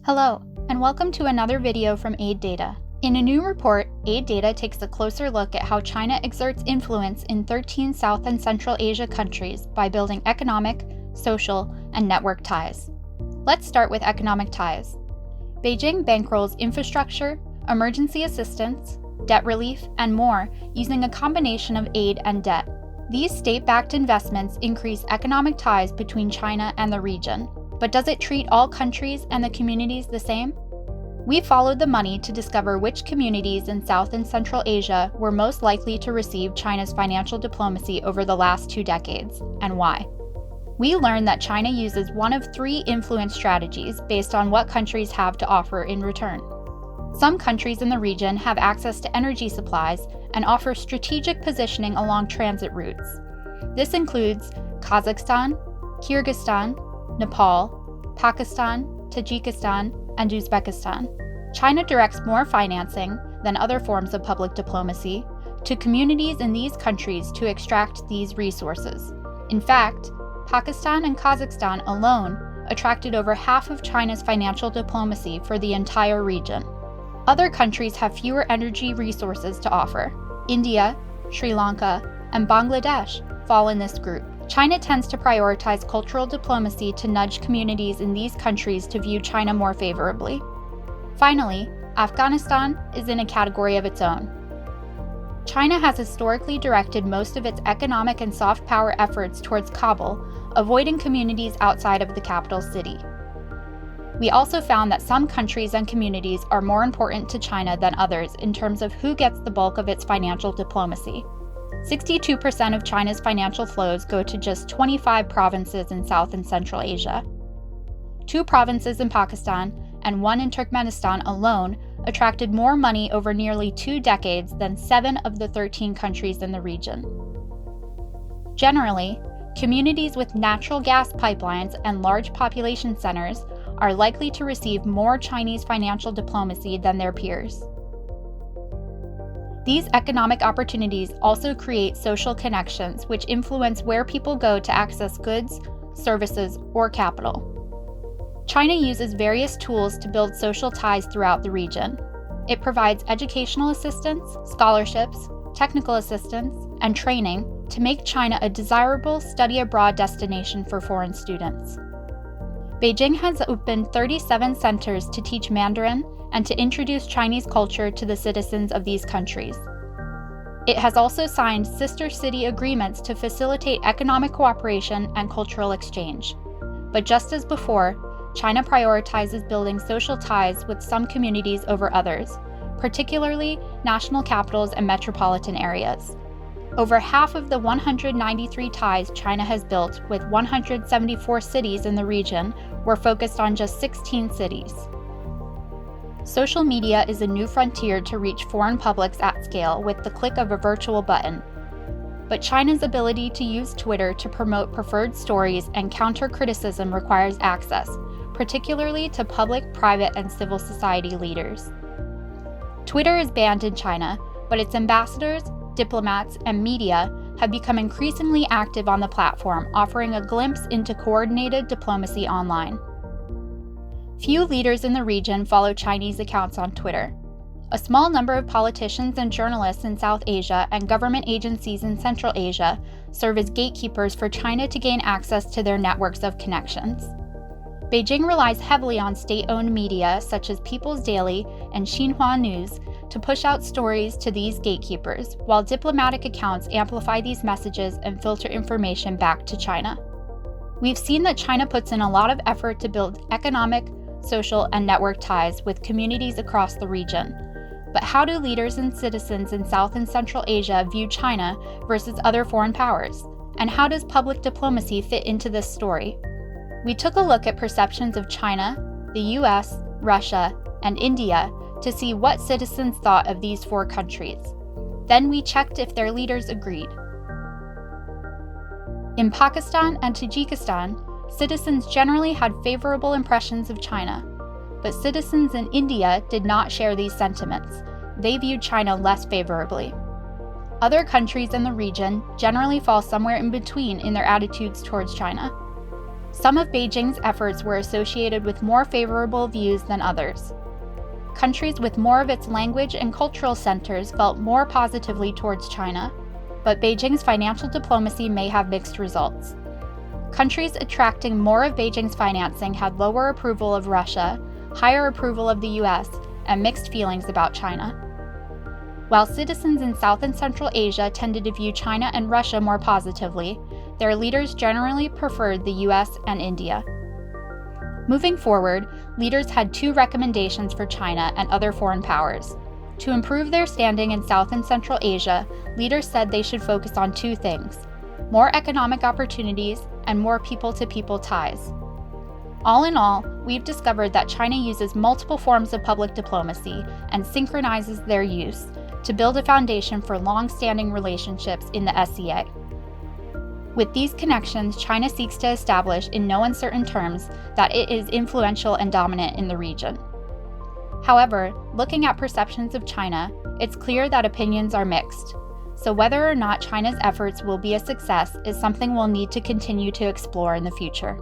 Hello, and welcome to another video from Aid Data. In a new report, Aid Data takes a closer look at how China exerts influence in 13 South and Central Asia countries by building economic, social, and network ties. Let's start with economic ties. Beijing bankrolls infrastructure, emergency assistance, debt relief, and more using a combination of aid and debt. These state-backed investments increase economic ties between China and the region. But does it treat all countries and the communities the same? We followed the money to discover which communities in South and Central Asia were most likely to receive China's financial diplomacy over the last 2 decades, and why. We learned that China uses one of 3 influence strategies based on what countries have to offer in return. Some countries in the region have access to energy supplies and offer strategic positioning along transit routes. This includes Kazakhstan, Kyrgyzstan, Nepal, Pakistan, Tajikistan, and Uzbekistan. China directs more financing than other forms of public diplomacy to communities in these countries to extract these resources. In fact, Pakistan and Kazakhstan alone attracted over half of China's financial diplomacy for the entire region. Other countries have fewer energy resources to offer. India, Sri Lanka, and Bangladesh fall in this group. China tends to prioritize cultural diplomacy to nudge communities in these countries to view China more favorably. Finally, Afghanistan is in a category of its own. China has historically directed most of its economic and soft power efforts towards Kabul, avoiding communities outside of the capital city. We also found that some countries and communities are more important to China than others in terms of who gets the bulk of its financial diplomacy. 62% of China's financial flows go to just 25 provinces in South and Central Asia. 2 provinces in Pakistan and 1 in Turkmenistan alone attracted more money over nearly 2 decades than 7 of the 13 countries in the region. Generally, communities with natural gas pipelines and large population centers are likely to receive more Chinese financial diplomacy than their peers. These economic opportunities also create social connections which influence where people go to access goods, services, or capital. China uses various tools to build social ties throughout the region. It provides educational assistance, scholarships, technical assistance, and training to make China a desirable study abroad destination for foreign students. Beijing has opened 37 centers to teach Mandarin and to introduce Chinese culture to the citizens of these countries. It has also signed sister city agreements to facilitate economic cooperation and cultural exchange. But just as before, China prioritizes building social ties with some communities over others, particularly national capitals and metropolitan areas. Over half of the 193 ties China has built with 174 cities in the region were focused on just 16 cities. Social media is a new frontier to reach foreign publics at scale with the click of a virtual button. But China's ability to use Twitter to promote preferred stories and counter criticism requires access, particularly to public, private, and civil society leaders. Twitter is banned in China, but its ambassadors, diplomats, and media have become increasingly active on the platform, offering a glimpse into coordinated diplomacy online. Few leaders in the region follow Chinese accounts on Twitter. A small number of politicians and journalists in South Asia and government agencies in Central Asia serve as gatekeepers for China to gain access to their networks of connections. Beijing relies heavily on state-owned media such as People's Daily and Xinhua News to push out stories to these gatekeepers, while diplomatic accounts amplify these messages and filter information back to China. We've seen that China puts in a lot of effort to build economic, social, and network ties with communities across the region. But how do leaders and citizens in South and Central Asia view China versus other foreign powers? And how does public diplomacy fit into this story? We took a look at perceptions of China, the US, Russia, and India to see what citizens thought of these 4 countries. Then we checked if their leaders agreed. In Pakistan and Tajikistan, citizens generally had favorable impressions of China, but citizens in India did not share these sentiments. They viewed China less favorably. Other countries in the region generally fall somewhere in between in their attitudes towards China. Some of Beijing's efforts were associated with more favorable views than others. Countries with more of its language and cultural centers felt more positively towards China, but Beijing's financial diplomacy may have mixed results. Countries attracting more of Beijing's financing had lower approval of Russia, higher approval of the US, and mixed feelings about China. While citizens in South and Central Asia tended to view China and Russia more positively, their leaders generally preferred the US and India. Moving forward, leaders had two recommendations for China and other foreign powers. To improve their standing in South and Central Asia, leaders said they should focus on two things: more economic opportunities and more people-to-people ties. All in all, we've discovered that China uses multiple forms of public diplomacy and synchronizes their use to build a foundation for long-standing relationships in the SCA. With these connections, China seeks to establish in no uncertain terms that it is influential and dominant in the region. However, looking at perceptions of China, it's clear that opinions are mixed. So whether or not China's efforts will be a success is something we'll need to continue to explore in the future.